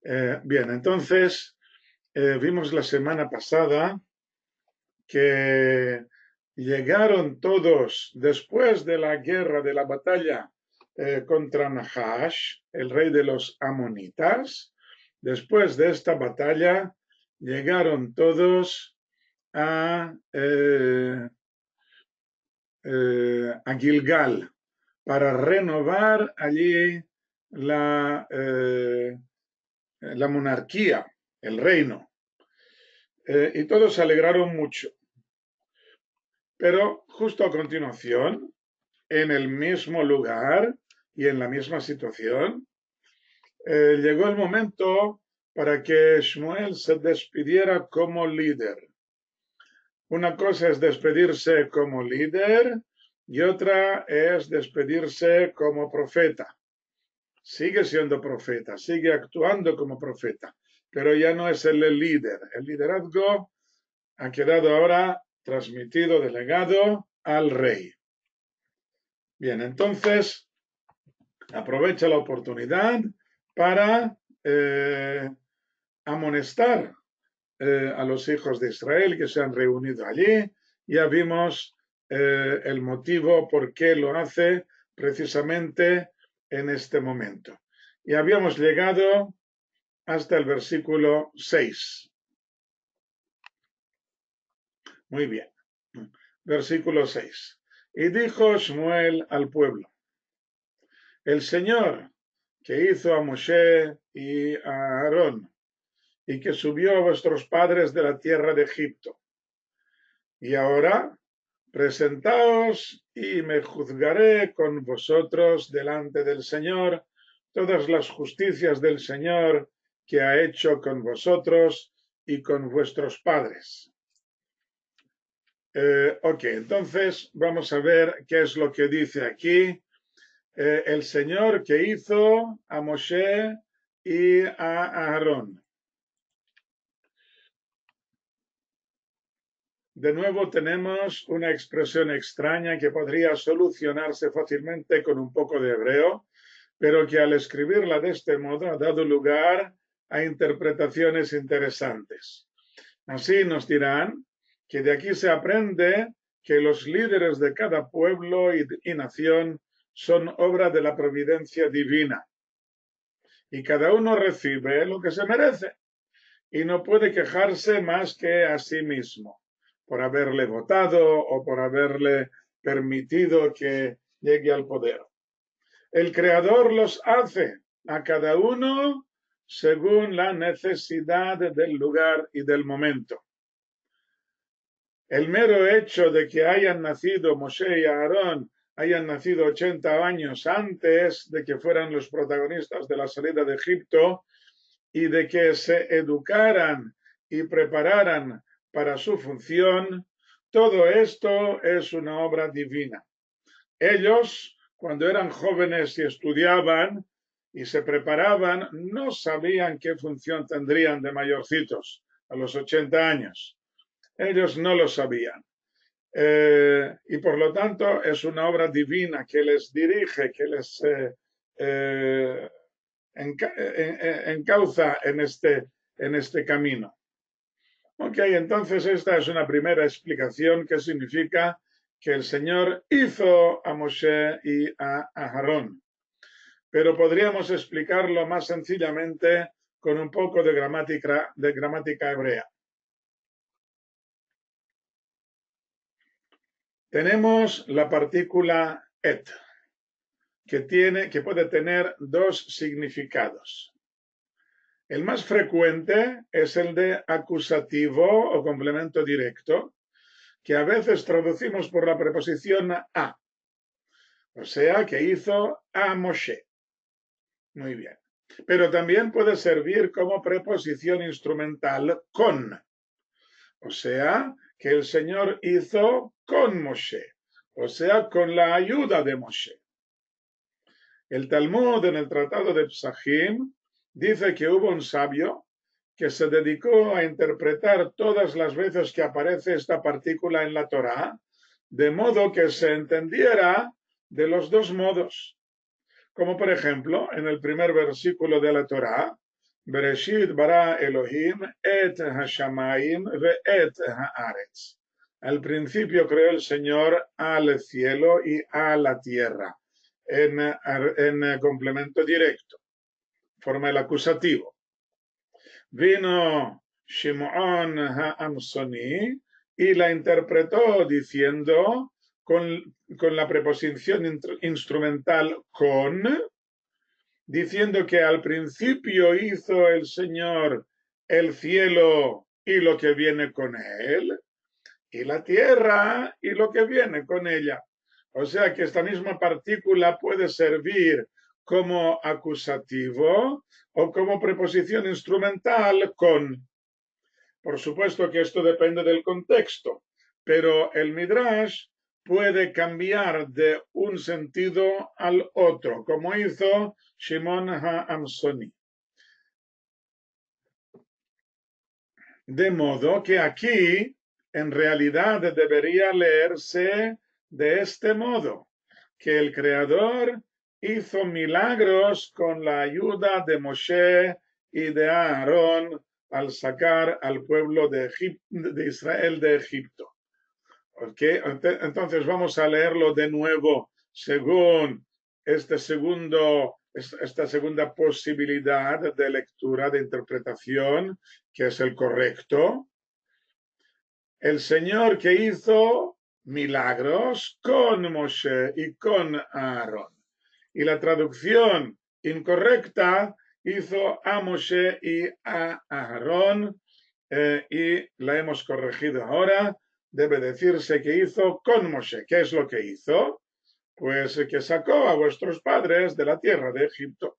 Bien, entonces vimos la semana pasada que llegaron todos después de la guerra, de la batalla contra Nahash, el rey de los amonitas. Después de esta batalla llegaron todos a Gilgal para renovar allí la monarquía, el reino. Y todos se alegraron mucho. Pero justo a continuación, en el mismo lugar y en la misma situación, llegó el momento para que Shmuel se despidiera como líder. Una cosa es despedirse como líder y otra es despedirse como profeta. Sigue siendo profeta, sigue actuando como profeta, pero ya no es el líder. El liderazgo ha quedado ahora transmitido, delegado al rey. Bien, entonces aprovecha la oportunidad para amonestar a los hijos de Israel que se han reunido allí. Ya vimos el motivo por qué lo hace precisamente en este momento. Y habíamos llegado hasta el versículo 6. Muy bien. Versículo 6. Y dijo Shmuel al pueblo: el Señor que hizo a Moshe y a Aarón y que subió a vuestros padres de la tierra de Egipto. Y ahora presentaos y me juzgaré con vosotros delante del Señor todas las justicias del Señor que ha hecho con vosotros y con vuestros padres. Ok, entonces vamos a ver qué es lo que dice aquí. El Señor que hizo a Moshe y a Aarón. De nuevo tenemos una expresión extraña que podría solucionarse fácilmente con un poco de hebreo, pero que al escribirla de este modo ha dado lugar a interpretaciones interesantes. Así nos dirán que de aquí se aprende que los líderes de cada pueblo y nación son obra de la providencia divina y cada uno recibe lo que se merece y no puede quejarse más que a sí mismo por haberle votado o por haberle permitido que llegue al poder. El Creador los hace a cada uno según la necesidad del lugar y del momento. El mero hecho de que hayan nacido Moshe y Aarón, hayan nacido 80 años antes de que fueran los protagonistas de la salida de Egipto y de que se educaran y prepararan para su función, todo esto es una obra divina. Ellos, cuando eran jóvenes y estudiaban y se preparaban, no sabían qué función tendrían de mayorcitos a los 80 años. Ellos no lo sabían. Y por lo tanto es una obra divina que les dirige, que les encauza en este camino. Ok, entonces esta es una primera explicación que significa que el Señor hizo a Moshe y a Aarón. Pero podríamos explicarlo más sencillamente con un poco de gramática hebrea. Tenemos la partícula et, que puede tener dos significados. El más frecuente es el de acusativo o complemento directo, que a veces traducimos por la preposición a, o sea, que hizo a Moshe. Muy bien. Pero también puede servir como preposición instrumental con, o sea, que el Señor hizo con Moshe, o sea, con la ayuda de Moshe. El Talmud en el Tratado de Psachim dice que hubo un sabio que se dedicó a interpretar todas las veces que aparece esta partícula en la Torá, de modo que se entendiera de los dos modos. como por ejemplo en el primer versículo de la Torá, Bereshit bara Elohim et hashamayim ve'et haaretz. Al principio creó el Señor al cielo y a la tierra, en complemento directo, forma el acusativo. Vino Shimon Ha'amsoni y la interpretó diciendo con la preposición instrumental con, diciendo que al principio hizo el Señor el cielo y lo que viene con él, y la tierra y lo que viene con ella. O sea que esta misma partícula puede servir como acusativo o como preposición instrumental con. Por supuesto que esto depende del contexto, pero el Midrash puede cambiar de un sentido al otro, como hizo Shimon Ha'amsoni. De modo que aquí en realidad debería leerse de este modo, que el Creador hizo milagros con la ayuda de Moshe y de Aarón al sacar al pueblo de Israel de Egipto. ¿Okay? Entonces vamos a leerlo de nuevo según esta segunda posibilidad de lectura, de interpretación, que es el correcto. El Señor que hizo milagros con Moshe y con Aarón. Y la traducción incorrecta hizo a Moshe y a Aarón, y la hemos corregido ahora. Debe decirse que hizo con Moshe. ¿Qué es lo que hizo? Pues que sacó a vuestros padres de la tierra de Egipto.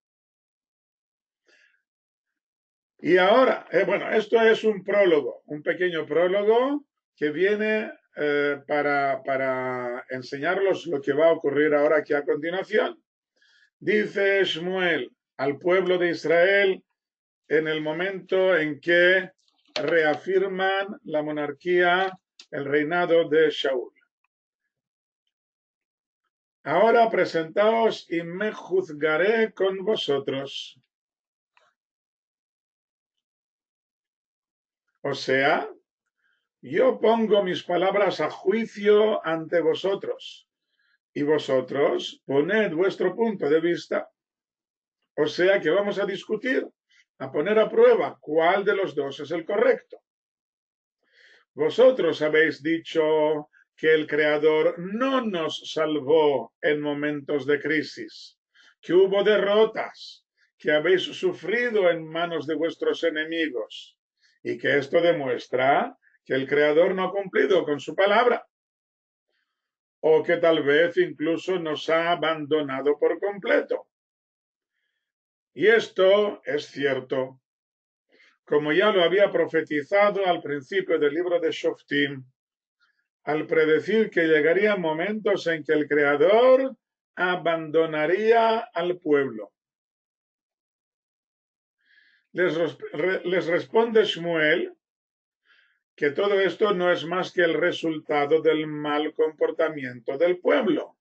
Y ahora, bueno, esto es un prólogo, un pequeño prólogo que viene para enseñarlos lo que va a ocurrir ahora aquí a continuación. Dice Shmuel al pueblo de Israel en el momento en que reafirman la monarquía, el reinado de Shaul. Ahora presentaos y me juzgaré con vosotros. O sea, yo pongo mis palabras a juicio ante vosotros y vosotros poned vuestro punto de vista. O sea que vamos a discutir, a poner a prueba cuál de los dos es el correcto. Vosotros habéis dicho que el Creador no nos salvó en momentos de crisis, que hubo derrotas, que habéis sufrido en manos de vuestros enemigos y que esto demuestra que el Creador no ha cumplido con su palabra o que tal vez incluso nos ha abandonado por completo. Y esto es cierto. Como ya lo había profetizado al principio del libro de Shoftim, al predecir que llegarían momentos en que el Creador abandonaría al pueblo. Les responde Shmuel que todo esto no es más que el resultado del mal comportamiento del pueblo,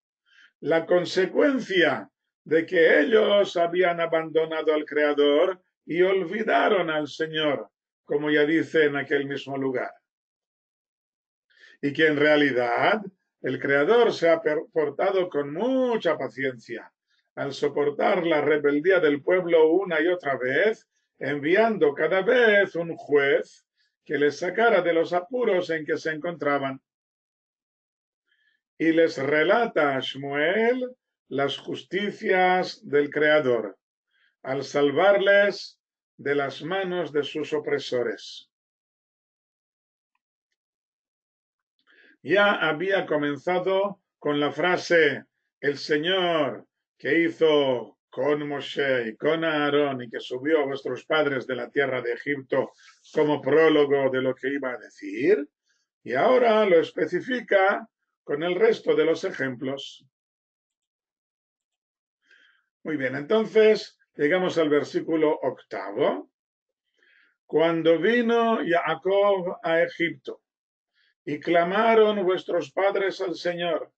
la consecuencia de que ellos habían abandonado al Creador y olvidaron al Señor, como ya dice en aquel mismo lugar. Y que en realidad el Creador se ha portado con mucha paciencia al soportar la rebeldía del pueblo una y otra vez, enviando cada vez un juez que les sacara de los apuros en que se encontraban. Y les relata a Shmuel las justicias del Creador, al salvarles de las manos de sus opresores. Ya había comenzado con la frase, el Señor que hizo con Moshe y con Aarón y que subió a vuestros padres de la tierra de Egipto como prólogo de lo que iba a decir, y ahora lo especifica con el resto de los ejemplos. Muy bien, entonces llegamos al versículo 8. Cuando vino Jacob a Egipto y clamaron vuestros padres al Señor,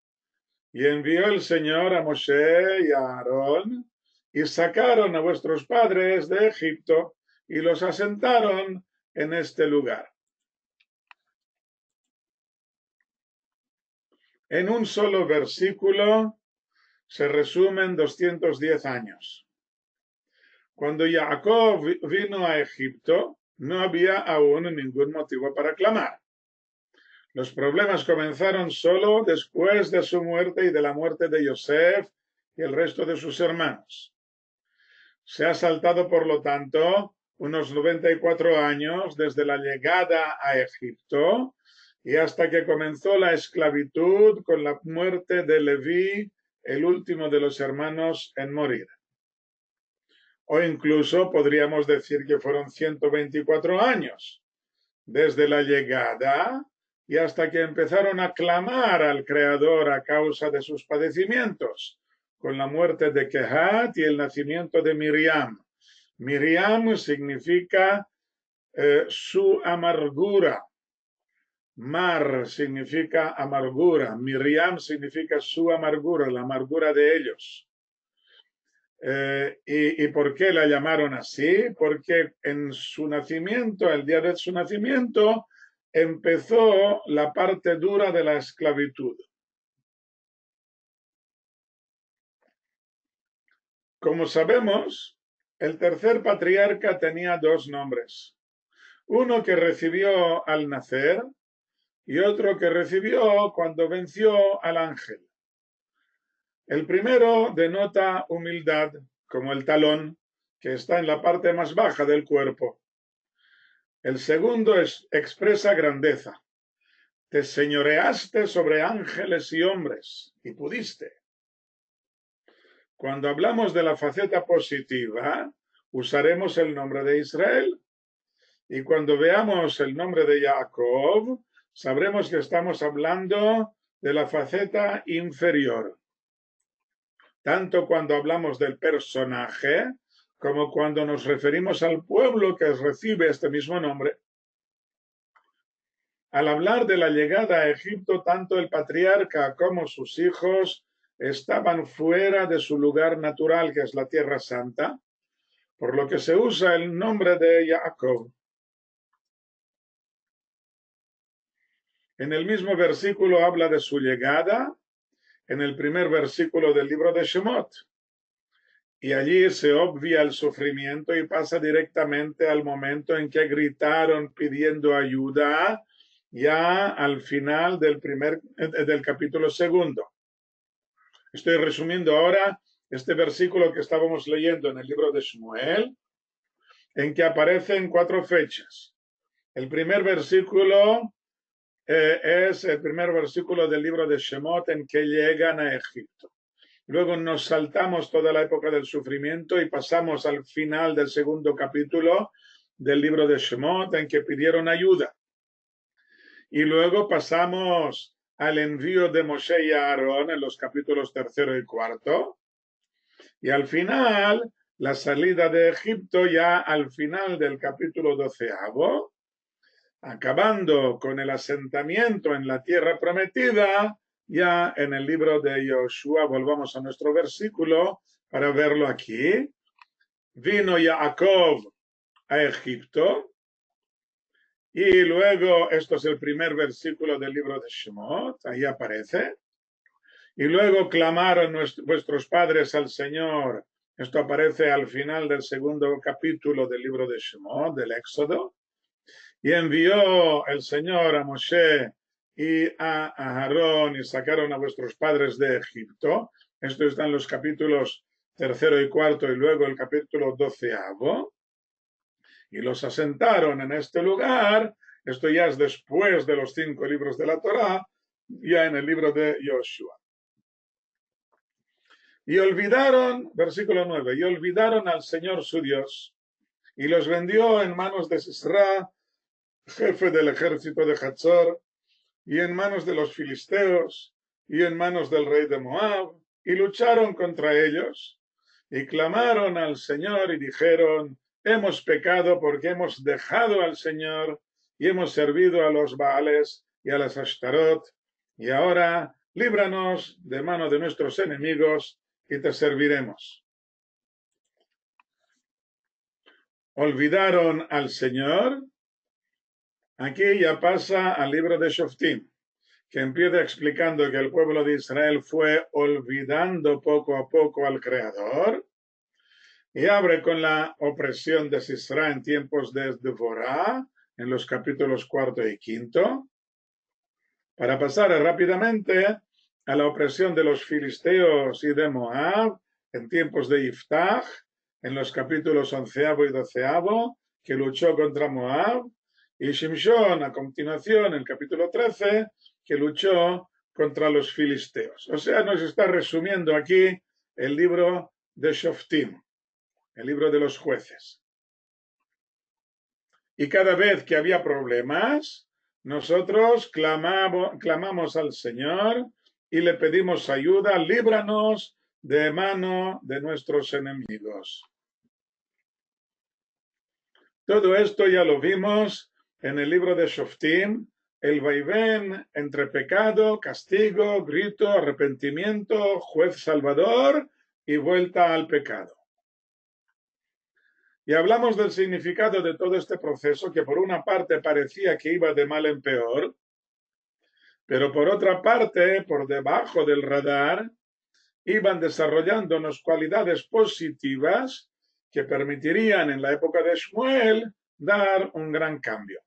y envió el Señor a Moshe y a Aarón y sacaron a vuestros padres de Egipto y los asentaron en este lugar. En un solo versículo se resumen 210 años. Cuando Jacob vino a Egipto, no había aún ningún motivo para clamar. Los problemas comenzaron solo después de su muerte y de la muerte de Yosef y el resto de sus hermanos. Se ha saltado, por lo tanto, unos 94 años desde la llegada a Egipto y hasta que comenzó la esclavitud con la muerte de Leví, el último de los hermanos en morir. O incluso podríamos decir que fueron 124 años desde la llegada y hasta que empezaron a clamar al Creador a causa de sus padecimientos, con la muerte de Kehat y el nacimiento de Miriam. Miriam significa su amargura. Mar significa amargura. Miriam significa su amargura, la amargura de ellos. ¿Y por qué la llamaron así? Porque en su nacimiento, el día de su nacimiento, empezó la parte dura de la esclavitud. Como sabemos, el tercer patriarca tenía dos nombres. Uno que recibió al nacer y otro que recibió cuando venció al ángel. El primero denota humildad, como el talón, que está en la parte más baja del cuerpo. El segundo expresa grandeza. Te señoreaste sobre ángeles y hombres, y pudiste. Cuando hablamos de la faceta positiva, usaremos el nombre de Israel. Y cuando veamos el nombre de Jacob, sabremos que estamos hablando de la faceta inferior. Tanto cuando hablamos del personaje, como cuando nos referimos al pueblo que recibe este mismo nombre. Al hablar de la llegada a Egipto, tanto el patriarca como sus hijos estaban fuera de su lugar natural, que es la Tierra Santa, por lo que se usa el nombre de Jacob. En el mismo versículo habla de su llegada, en el primer versículo del libro de Shemot. Y allí se obvia el sufrimiento y pasa directamente al momento en que gritaron pidiendo ayuda, ya al final del capítulo segundo. Estoy resumiendo ahora este versículo que estábamos leyendo en el libro de Shmuel, en que aparecen 4 fechas. El primer versículo es el primer versículo del libro de Shemot en que llegan a Egipto. Luego nos saltamos toda la época del sufrimiento y pasamos al final del segundo capítulo del libro de Shemot en que pidieron ayuda. Y luego pasamos al envío de Moshe y Aarón en los capítulos 3 y 4. Y al final, la salida de Egipto ya al final del capítulo 12, acabando con el asentamiento en la tierra prometida, ya en el libro de Joshua. Volvamos a nuestro versículo para verlo aquí. Vino Jacob a Egipto. Y luego, esto es el primer versículo del libro de Shemot, ahí aparece. Y luego clamaron vuestros padres al Señor. Esto aparece al final del segundo capítulo del libro de Shemot, del Éxodo. Y envió el Señor a Moshe y a Aarón y sacaron a vuestros padres de Egipto. Esto está en los capítulos 3 y 4 y luego el capítulo 12. Y los asentaron en este lugar. Esto ya es después de los 5 libros de la Torá, ya en el libro de Joshua. Y olvidaron, versículo 9, y olvidaron al Señor su Dios, y los vendió en manos de Sisra, jefe del ejército de Hatzor, y en manos de los filisteos, y en manos del rey de Moab, y lucharon contra ellos, y clamaron al Señor y dijeron, hemos pecado porque hemos dejado al Señor, y hemos servido a los Baales y a las Ashtarot, y ahora líbranos de mano de nuestros enemigos, y te serviremos. olvidaron al Señor. Aquí ya pasa al libro de Shoftim, que empieza explicando que el pueblo de Israel fue olvidando poco a poco al Creador, y abre con la opresión de Sisra en tiempos de Devorá, en los capítulos 4 y 5, para pasar rápidamente a la opresión de los filisteos y de Moab en tiempos de Iftach, en los capítulos 11 y 12, que luchó contra Moab, y Shimshon a continuación, en el capítulo 13, que luchó contra los filisteos. O sea, nos está resumiendo aquí el libro de Shoftim, el libro de los jueces. Y cada vez que había problemas, nosotros clamamos al Señor y le pedimos ayuda, líbranos de mano de nuestros enemigos. Todo esto ya lo vimos en el libro de Shoftim, el vaivén entre pecado, castigo, grito, arrepentimiento, juez salvador y vuelta al pecado. Y hablamos del significado de todo este proceso, que por una parte parecía que iba de mal en peor, pero por otra parte, por debajo del radar, iban desarrollándonos cualidades positivas que permitirían en la época de Shmuel dar un gran cambio.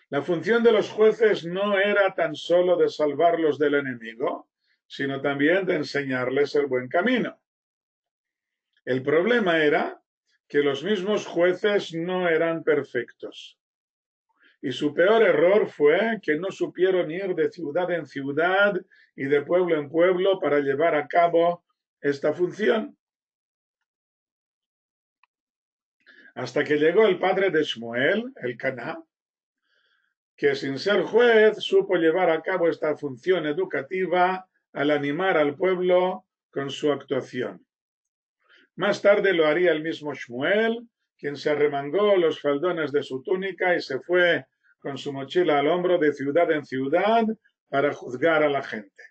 La función de los jueces no era tan solo de salvarlos del enemigo, sino también de enseñarles el buen camino. El problema era que los mismos jueces no eran perfectos. Y su peor error fue que no supieron ir de ciudad en ciudad y de pueblo en pueblo para llevar a cabo esta función. Hasta que llegó el padre de Shmuel, el Caná, que sin ser juez supo llevar a cabo esta función educativa al animar al pueblo con su actuación. Más tarde lo haría el mismo Shmuel, quien se arremangó los faldones de su túnica y se fue con su mochila al hombro de ciudad en ciudad para juzgar a la gente.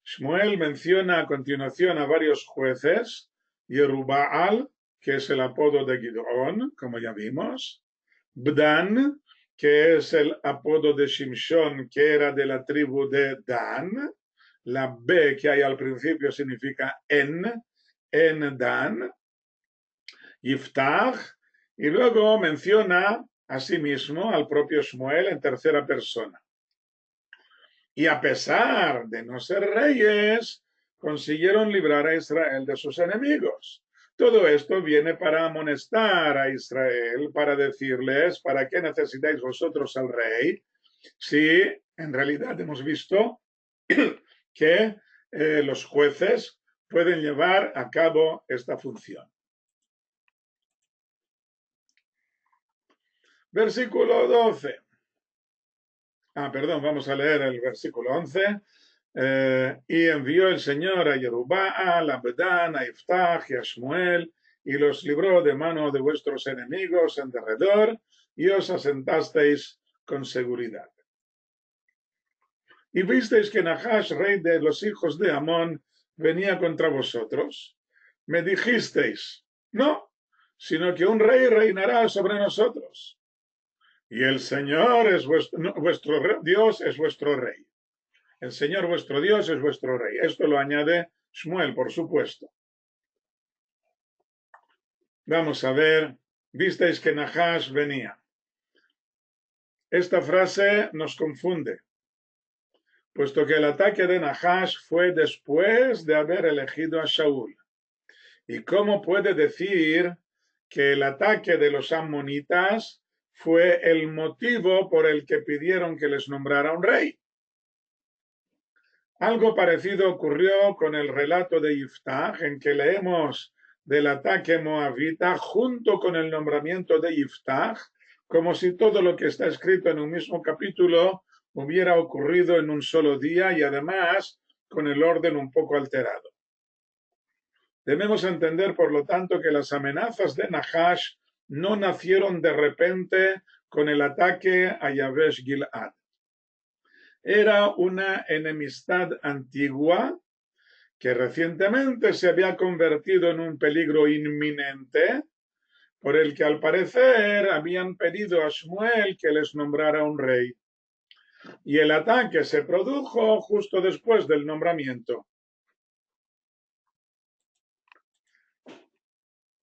Shmuel menciona a continuación a varios jueces: Yeruba'al, que es el apodo de Gidón, como ya vimos; Bdan, que es el apodo de Shimshon, que era de la tribu de Dan; la B que hay al principio significa en Dan; Yiftach, y luego menciona a sí mismo al propio Shmuel en tercera persona. Y a pesar de no ser reyes, consiguieron librar a Israel de sus enemigos. Todo esto viene para amonestar a Israel, para decirles: ¿para qué necesitáis vosotros al rey? Si en realidad hemos visto que los jueces pueden llevar a cabo esta función. Versículo 12. Vamos a leer el versículo 11. Y envió el Señor a Yeruba'al, a Bedán, a Iftach y a Shmuel, y los libró de mano de vuestros enemigos en derredor, y os asentasteis con seguridad. Y visteis que Nahash, rey de los hijos de Amón, venía contra vosotros. Me dijisteis: no, sino que un rey reinará sobre nosotros. Y el Señor es vuestro Dios, es vuestro rey. El Señor vuestro Dios es vuestro rey. Esto lo añade Shmuel, por supuesto. Vamos a ver. Visteis que Nahash venía. Esta frase nos confunde, puesto que el ataque de Nahash fue después de haber elegido a Shaul. ¿Y cómo puede decir que el ataque de los amonitas fue el motivo por el que pidieron que les nombrara un rey? Algo parecido ocurrió con el relato de Yiftach, en que leemos del ataque moabita junto con el nombramiento de Yiftach, como si todo lo que está escrito en un mismo capítulo hubiera ocurrido en un solo día y además con el orden un poco alterado. Debemos entender, por lo tanto, que las amenazas de Nahash no nacieron de repente con el ataque a Yabesh Gilad. Era una enemistad antigua que recientemente se había convertido en un peligro inminente, por el que al parecer habían pedido a Shmuel que les nombrara un rey. Y el ataque se produjo justo después del nombramiento.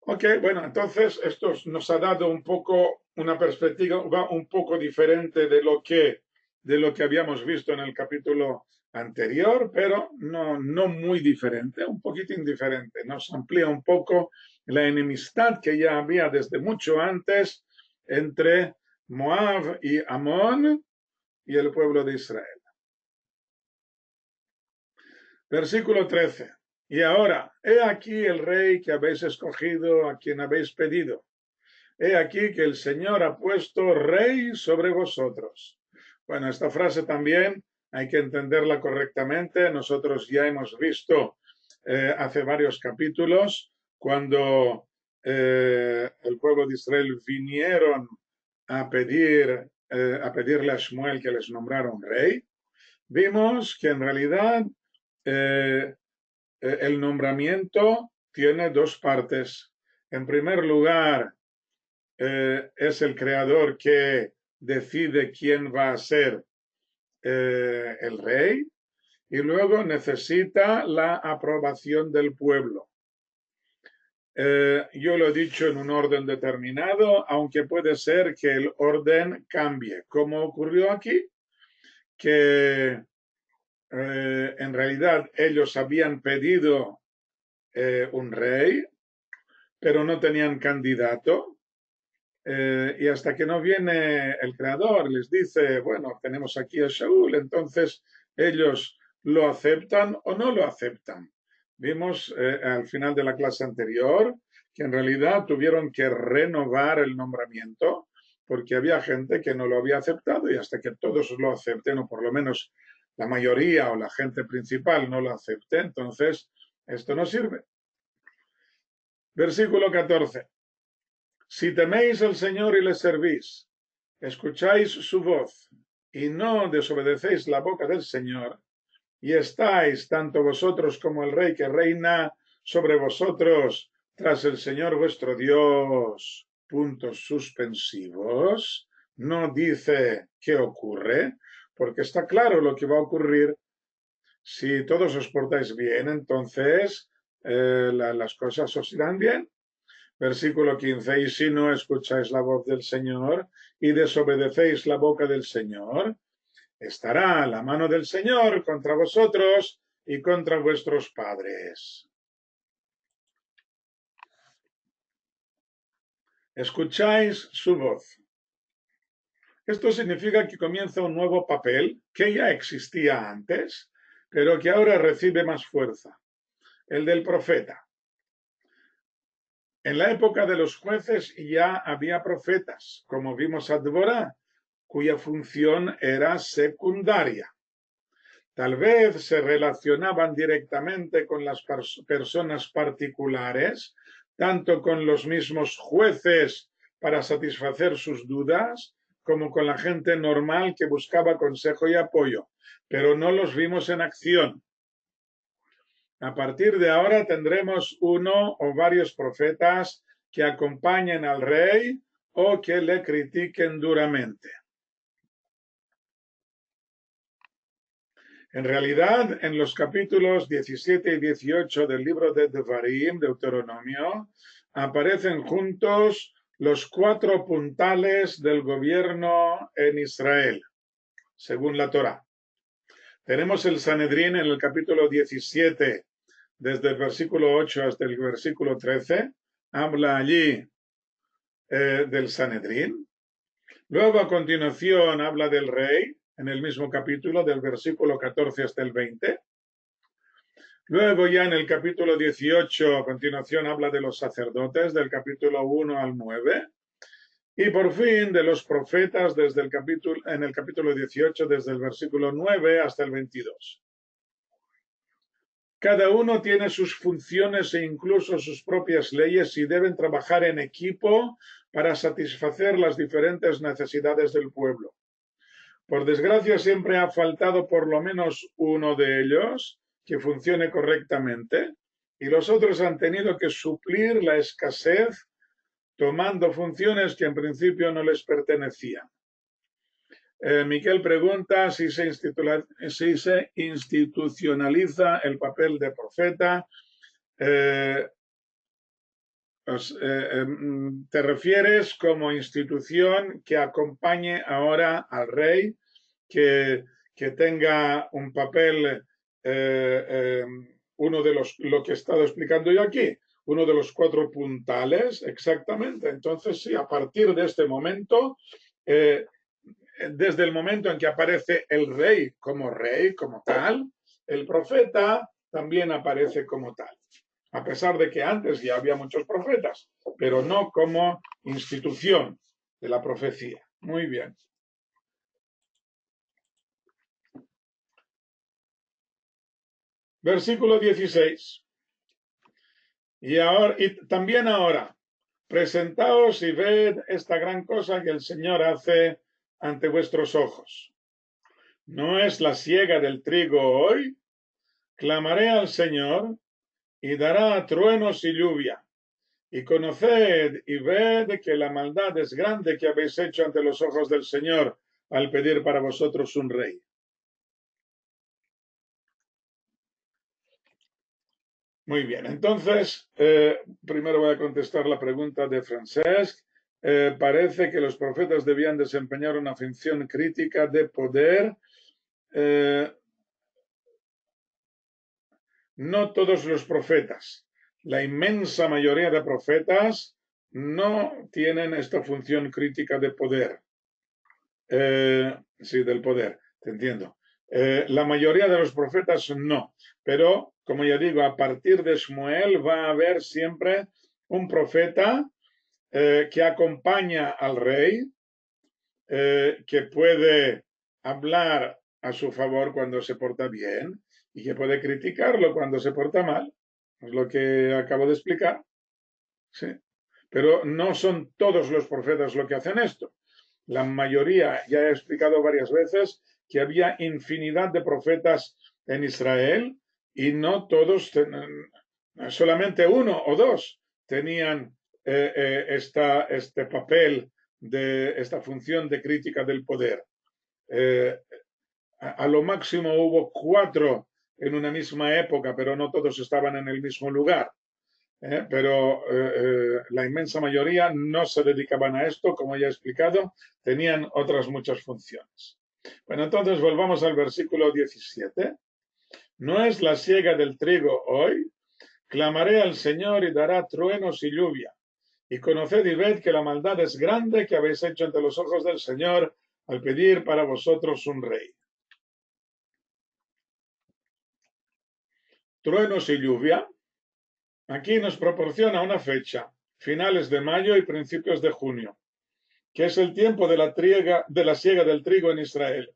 Ok, bueno, entonces esto nos ha dado un poco una perspectiva un poco diferente de lo que habíamos visto en el capítulo anterior, pero no muy diferente, un poquito indiferente. Nos amplía un poco la enemistad que ya había desde mucho antes entre Moab y Amón y el pueblo de Israel. Versículo 13. Y ahora, he aquí el rey que habéis escogido, a quien habéis pedido. He aquí que el Señor ha puesto rey sobre vosotros. Bueno, esta frase también hay que entenderla correctamente. Nosotros ya hemos visto hace varios capítulos cuando el pueblo de Israel vinieron a pedirle a Shmuel que les nombrara un rey. Vimos que en realidad el nombramiento tiene dos partes. En primer lugar, es el creador que decide quién va a ser el rey y luego necesita la aprobación del pueblo. Yo lo he dicho en un orden determinado, aunque puede ser que el orden cambie, como ocurrió aquí, que en realidad ellos habían pedido un rey, pero no tenían candidato. Y hasta que no viene el creador, les dice, bueno, tenemos aquí a Shaul, entonces ellos lo aceptan o no lo aceptan. Vimos al final de la clase anterior que en realidad tuvieron que renovar el nombramiento porque había gente que no lo había aceptado y hasta que todos lo acepten, o por lo menos la mayoría o la gente principal no lo acepte, entonces esto no sirve. Versículo 14. Si teméis al Señor y le servís, escucháis su voz y no desobedecéis la boca del Señor, y estáis tanto vosotros como el rey que reina sobre vosotros tras el Señor vuestro Dios, puntos suspensivos, no dice qué ocurre, porque está claro lo que va a ocurrir. Si todos os portáis bien, entonces las cosas os irán bien. Versículo 15, y si no escucháis la voz del Señor y desobedecéis la boca del Señor, estará la mano del Señor contra vosotros y contra vuestros padres. Escucháis su voz. Esto significa que comienza un nuevo papel que ya existía antes, pero que ahora recibe más fuerza, el del profeta. En la época de los jueces ya había profetas, como vimos a Dvorá, cuya función era secundaria. Tal vez se relacionaban directamente con las personas particulares, tanto con los mismos jueces para satisfacer sus dudas, como con la gente normal que buscaba consejo y apoyo, pero no los vimos en acción. A partir de ahora tendremos uno o varios profetas que acompañen al rey o que le critiquen duramente. En realidad, en los capítulos 17 y 18 del libro de Devarim, Deuteronomio, aparecen juntos los 4 puntales del gobierno en Israel, según la Torá. Tenemos el Sanedrín en el capítulo 17, desde el versículo 8 hasta el versículo 13, habla allí del Sanedrín. Luego, a continuación, habla del rey, en el mismo capítulo, del versículo 14 hasta el 20. Luego, ya en el capítulo 18, a continuación, habla de los sacerdotes, del capítulo 1 al 9. Y por fin, de los profetas, en el capítulo 18, desde el versículo 9 hasta el 22. Cada uno tiene sus funciones e incluso sus propias leyes y deben trabajar en equipo para satisfacer las diferentes necesidades del pueblo. Por desgracia, siempre ha faltado por lo menos uno de ellos, que funcione correctamente y los otros han tenido que suplir la escasez tomando funciones que en principio no les pertenecían. Miquel pregunta si se institucionaliza el papel de profeta. ¿Te refieres como institución que acompañe ahora al rey, que tenga un papel, uno de lo que he estado explicando yo aquí, uno de los 4 puntales, exactamente? Entonces, sí, a partir de este momento, desde el momento en que aparece el rey, como tal, el profeta también aparece como tal. A pesar de que antes ya había muchos profetas, pero no como institución de la profecía. Muy bien. Versículo 16. Y también ahora, presentaos y ved esta gran cosa que el Señor hace ante vuestros ojos. ¿No es la siega del trigo hoy? Clamaré al Señor y dará truenos y lluvia. Y conoced y ved que la maldad es grande que habéis hecho ante los ojos del Señor al pedir para vosotros un rey. Muy bien, entonces, primero voy a contestar la pregunta de Francesc. Parece que los profetas debían desempeñar una función crítica de poder. No todos los profetas. La inmensa mayoría de profetas no tienen esta función crítica de poder. Sí, del poder, te entiendo. La mayoría de los profetas no, pero como ya digo, a partir de Shmuel va a haber siempre un profeta que acompaña al rey, que puede hablar a su favor cuando se porta bien y que puede criticarlo cuando se porta mal. Es lo que acabo de explicar. Sí. Pero no son todos los profetas lo que hacen esto. La mayoría, ya he explicado varias veces que había infinidad de profetas en Israel y no todos, solamente 1 o 2 tenían este papel, esta función de crítica del poder. A lo máximo hubo 4 en una misma época, pero no todos estaban en el mismo lugar. Pero la inmensa mayoría no se dedicaban a esto, como ya he explicado, tenían otras muchas funciones. Bueno, entonces volvamos al versículo 17. ¿No es la siega del trigo hoy? Clamaré al Señor y dará truenos y lluvia. Y conoced y ved que la maldad es grande que habéis hecho ante los ojos del Señor al pedir para vosotros un rey. Truenos y lluvia. Aquí nos proporciona una fecha, finales de mayo y principios de junio, que es el tiempo de la siega del trigo en Israel,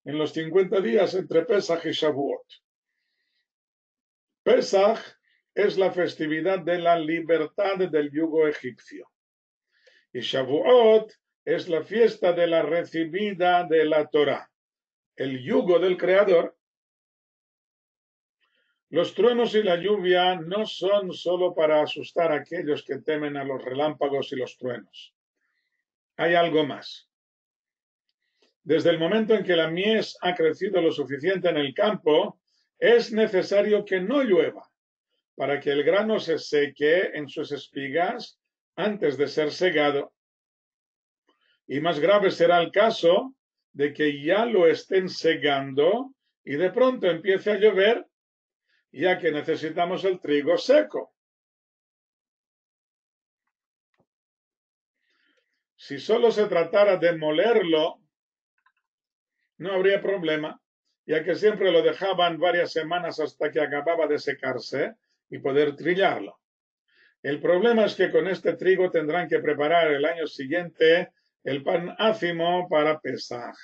en los 50 días entre Pesach y Shavuot. Pesach es la festividad de la libertad del yugo egipcio, y Shavuot es la fiesta de la recibida de la Torá, el yugo del Creador. Los truenos y la lluvia no son solo para asustar a aquellos que temen a los relámpagos y los truenos. Hay algo más. Desde el momento en que la mies ha crecido lo suficiente en el campo, es necesario que no llueva para que el grano se seque en sus espigas antes de ser segado. Y más grave será el caso de que ya lo estén segando y de pronto empiece a llover, ya que necesitamos el trigo seco. Si solo se tratara de molerlo, no habría problema, ya que siempre lo dejaban varias semanas hasta que acababa de secarse y poder trillarlo. El problema es que con este trigo tendrán que preparar el año siguiente el pan ácimo para Pesaj.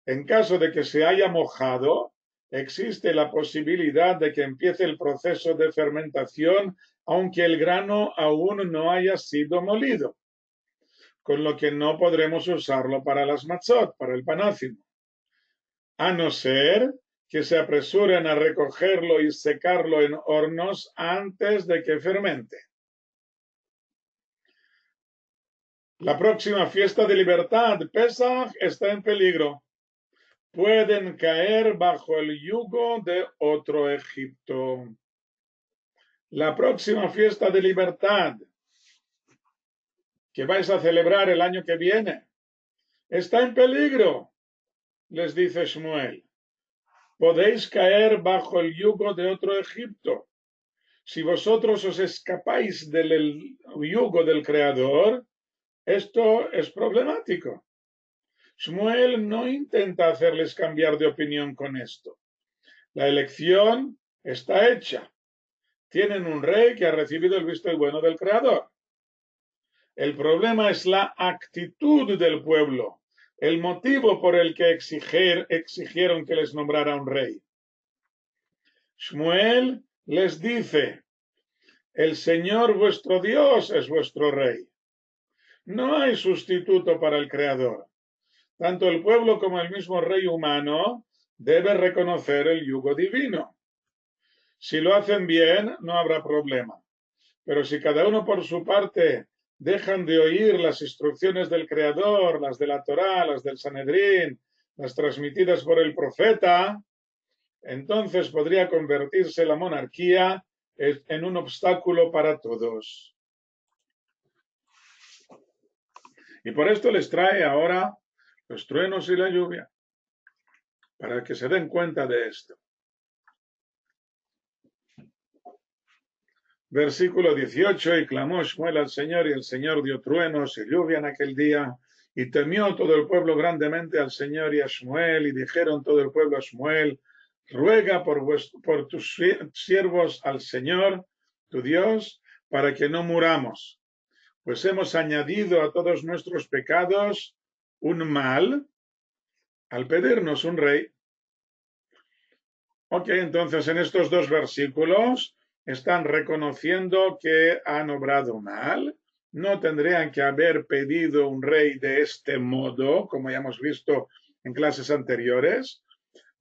En caso de que se haya mojado, existe la posibilidad de que empiece el proceso de fermentación, aunque el grano aún no haya sido molido, con lo que no podremos usarlo para las matzot, para el pan ácimo, a no ser que se apresuren a recogerlo y secarlo en hornos antes de que fermente. La próxima fiesta de libertad, Pesaj, está en peligro. Pueden caer bajo el yugo de otro Egipto. La próxima fiesta de libertad que vais a celebrar el año que viene está en peligro, les dice Shmuel. Podéis caer bajo el yugo de otro Egipto. Si vosotros os escapáis del yugo del Creador, esto es problemático. Shmuel no intenta hacerles cambiar de opinión con esto. La elección está hecha. Tienen un rey que ha recibido el visto bueno del Creador. El problema es la actitud del pueblo, el motivo por el que exigieron que les nombrara un rey. Shmuel les dice, el Señor vuestro Dios es vuestro rey. No hay sustituto para el Creador. Tanto el pueblo como el mismo rey humano debe reconocer el yugo divino. Si lo hacen bien, no habrá problema. Pero si cada uno por su parte dejan de oír las instrucciones del Creador, las de la Torá, las del Sanedrín, las transmitidas por el profeta, entonces podría convertirse la monarquía en un obstáculo para todos. Y por esto les trae ahora los truenos y la lluvia, para que se den cuenta de esto. Versículo 18, y clamó Shmuel al Señor, y el Señor dio truenos y lluvia en aquel día, y temió todo el pueblo grandemente al Señor y a Shmuel, y dijeron todo el pueblo a Shmuel, ruega por tus siervos al Señor, tu Dios, para que no muramos, pues hemos añadido a todos nuestros pecados un mal al pedirnos un rey. Ok, entonces en estos dos versículos están reconociendo que han obrado mal, no tendrían que haber pedido un rey de este modo, como ya hemos visto en clases anteriores,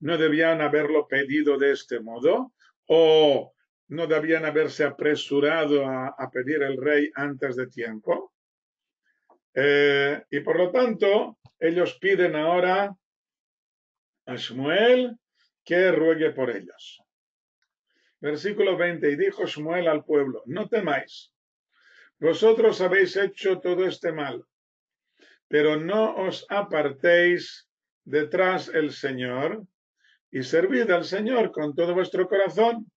no debían haberlo pedido de este modo, o no debían haberse apresurado a pedir el rey antes de tiempo. Y por lo tanto, ellos piden ahora a Shmuel que ruegue por ellos. Versículo 20, y dijo Shmuel al pueblo, no temáis, vosotros habéis hecho todo este mal, pero no os apartéis detrás el Señor, y servid al Señor con todo vuestro corazón,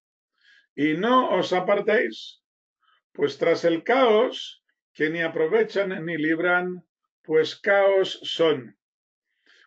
y no os apartéis, pues tras el caos, que ni aprovechan ni libran, pues caos son.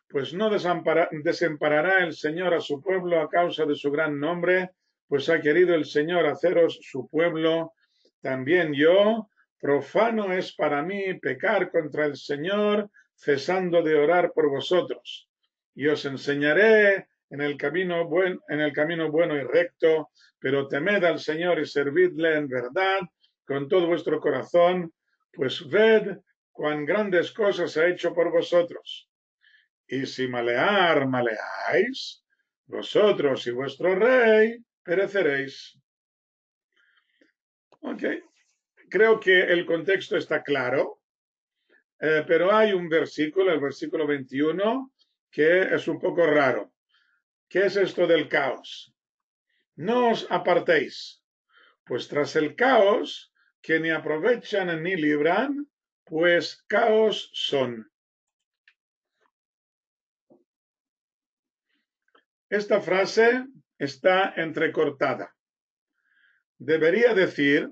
Pues no desamparará el Señor a su pueblo a causa de su gran nombre, pues ha querido el Señor haceros su pueblo. También yo, profano es para mí pecar contra el Señor, cesando de orar por vosotros. Y os enseñaré en el camino bueno y recto, pero temed al Señor y servidle en verdad con todo vuestro corazón, pues ved cuán grandes cosas ha hecho por vosotros. Y si maleáis, vosotros y vuestro rey pereceréis. Ok, creo que el contexto está claro, pero hay un versículo, el versículo 21, que es un poco raro. ¿Qué es esto del caos? No os apartéis, pues tras el caos, que ni aprovechan ni libran, pues caos son. Esta frase está entrecortada. Debería decir,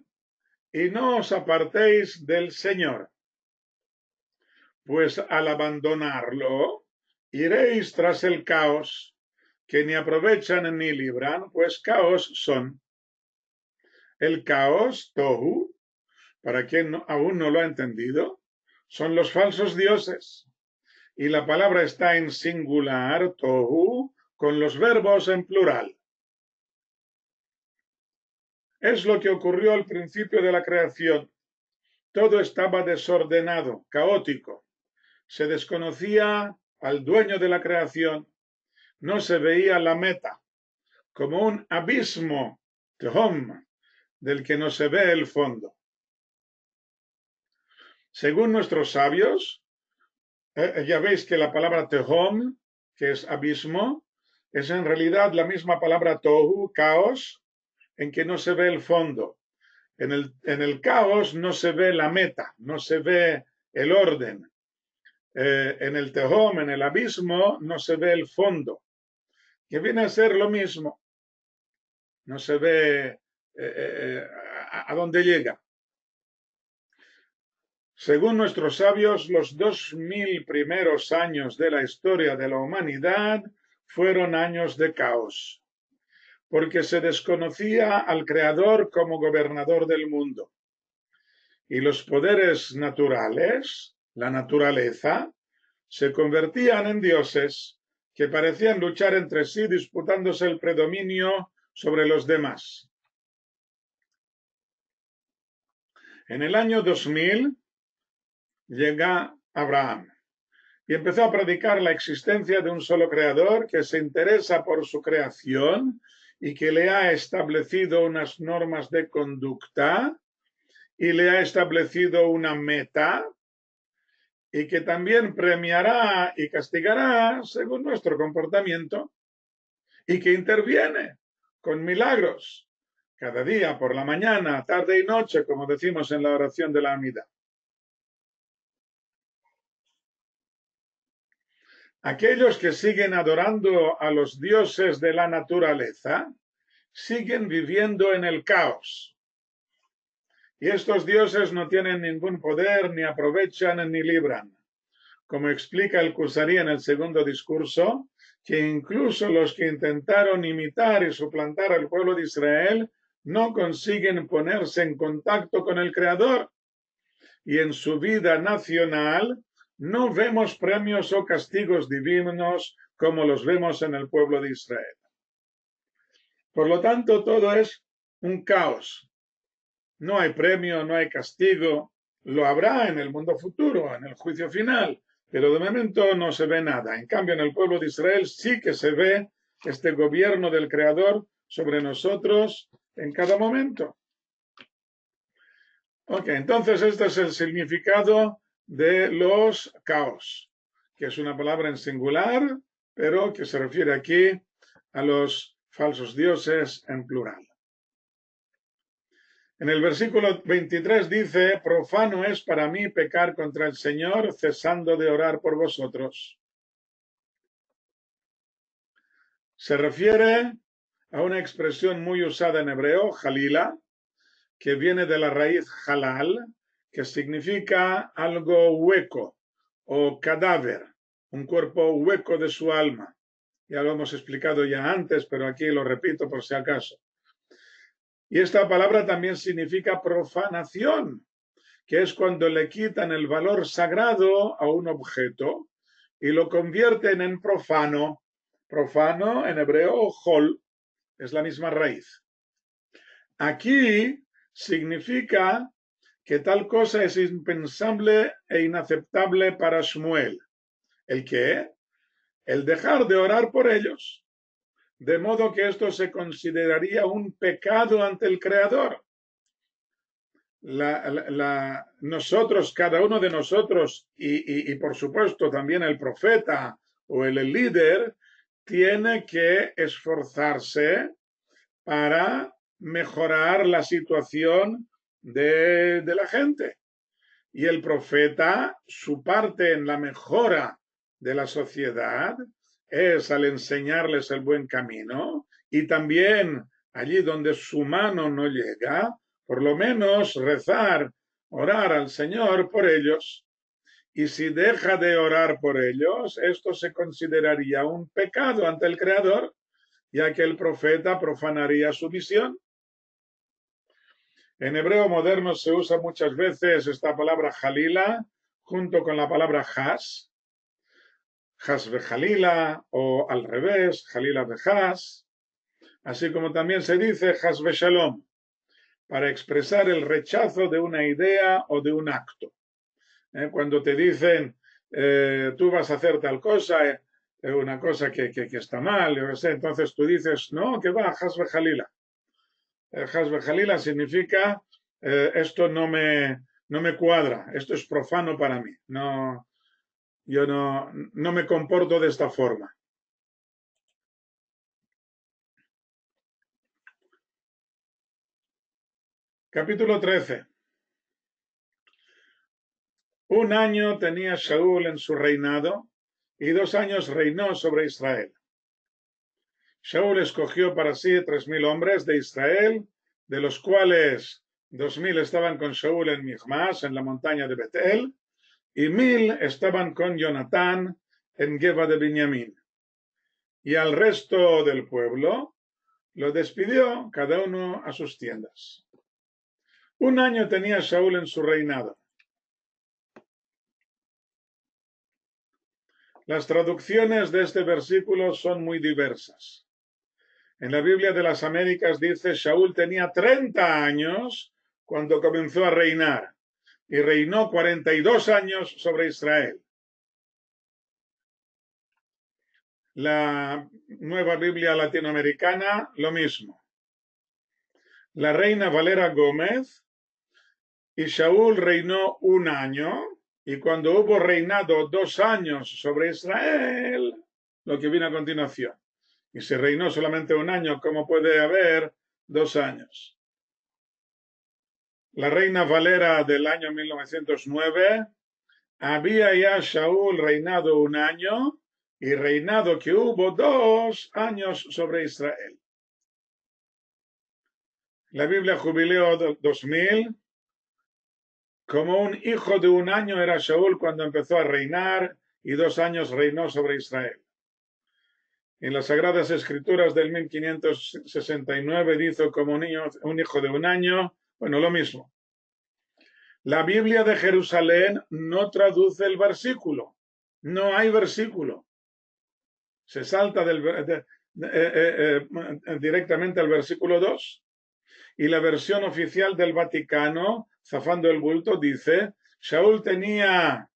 y no os apartéis del Señor, pues al abandonarlo, iréis tras el caos, que ni aprovechan ni libran, pues caos son. El caos, tohu, para quien aún no lo ha entendido, son los falsos dioses. Y la palabra está en singular, tohu, con los verbos en plural. Es lo que ocurrió al principio de la creación. Todo estaba desordenado, caótico. Se desconocía al dueño de la creación. No se veía la meta, como un abismo, tehom, del que no se ve el fondo. Según nuestros sabios, ya veis que la palabra tehom, que es abismo, es en realidad la misma palabra tohu, caos, en que no se ve el fondo. En el caos no se ve la meta, no se ve el orden. En el tehom, en el abismo, no se ve el fondo, que viene a ser lo mismo. No se ve a dónde llega. Según nuestros sabios, los 2000 primeros años de la historia de la humanidad fueron años de caos, porque se desconocía al Creador como gobernador del mundo. Y los poderes naturales, la naturaleza, se convertían en dioses que parecían luchar entre sí disputándose el predominio sobre los demás. En el año 2000 llega Abraham y empezó a predicar la existencia de un solo creador que se interesa por su creación y que le ha establecido unas normas de conducta y le ha establecido una meta y que también premiará y castigará según nuestro comportamiento y que interviene con milagros cada día por la mañana, tarde y noche, como decimos en la oración de la Amida. Aquellos que siguen adorando a los dioses de la naturaleza siguen viviendo en el caos. Y estos dioses no tienen ningún poder, ni aprovechan, ni libran. Como explica el Kusari en el segundo discurso, que incluso los que intentaron imitar y suplantar al pueblo de Israel no consiguen ponerse en contacto con el Creador. Y en su vida nacional no vemos premios o castigos divinos como los vemos en el pueblo de Israel. Por lo tanto, todo es un caos. No hay premio, no hay castigo. Lo habrá en el mundo futuro, en el juicio final, pero de momento no se ve nada. En cambio, en el pueblo de Israel sí que se ve este gobierno del Creador sobre nosotros en cada momento. Ok, entonces este es el significado de los caos, que es una palabra en singular, pero que se refiere aquí a los falsos dioses en plural. En el versículo 23 dice, profano es para mí pecar contra el Señor, cesando de orar por vosotros. Se refiere a una expresión muy usada en hebreo, jalila, que viene de la raíz halal, que significa algo hueco o cadáver, un cuerpo hueco de su alma. Ya lo hemos explicado ya antes, pero aquí lo repito por si acaso. Y esta palabra también significa profanación, que es cuando le quitan el valor sagrado a un objeto y lo convierten en profano. Profano en hebreo, hol, es la misma raíz. Aquí significa que tal cosa es impensable e inaceptable para Shmuel. ¿El qué? El dejar de orar por ellos, de modo que esto se consideraría un pecado ante el Creador. Nosotros, cada uno de nosotros, y por supuesto también el profeta o el líder, tiene que esforzarse para mejorar la situación de la gente. Y el profeta, su parte en la mejora de la sociedad es al enseñarles el buen camino y también allí donde su mano no llega, por lo menos rezar, orar al Señor por ellos. Y si deja de orar por ellos, esto se consideraría un pecado ante el Creador, ya que el profeta profanaría su misión. En hebreo moderno se usa muchas veces esta palabra jalila junto con la palabra has vejalila o al revés, jalila vejás, así como también se dice has veshalom, para expresar el rechazo de una idea o de un acto. Cuando te dicen tú vas a hacer tal cosa una cosa que está mal, yo qué sé. Entonces tú dices, no, que va, Hasbe Jalila. Hasbe Jalila significa, esto no me cuadra, esto es profano para mí. No, yo no me comporto de esta forma. Capítulo 13. Un año tenía Shaul en su reinado y 2 años reinó sobre Israel. Shaul escogió para sí 3.000 hombres de Israel, de los cuales 2.000 estaban con Shaul en Michmas, en la montaña de Betel, y 1.000 estaban con Jonatán en Geba de Benjamín. Y al resto del pueblo lo despidió cada uno a sus tiendas. Un año tenía Shaul en su reinado. Las traducciones de este versículo son muy diversas. En la Biblia de las Américas dice, Shaul tenía 30 años cuando comenzó a reinar y reinó 42 años sobre Israel. La Nueva Biblia Latinoamericana, lo mismo. La Reina Valera Gómez, y Shaul reinó un año, y cuando hubo reinado 2 años sobre Israel, lo que viene a continuación. Y si reinó solamente un año, ¿cómo puede haber 2 años? La Reina Valera del año 1909, había ya Shaul reinado un año y reinado que hubo 2 años sobre Israel. La Biblia Jubileo 2000, como un hijo de un año era Shaul cuando empezó a reinar y 2 años reinó sobre Israel. En las Sagradas Escrituras del 1569 dice como un hijo de un año, bueno, lo mismo. La Biblia de Jerusalén no traduce el versículo, no hay versículo. Se salta directamente al versículo 2. Y la versión oficial del Vaticano, zafando el bulto, dice, Shaul tenía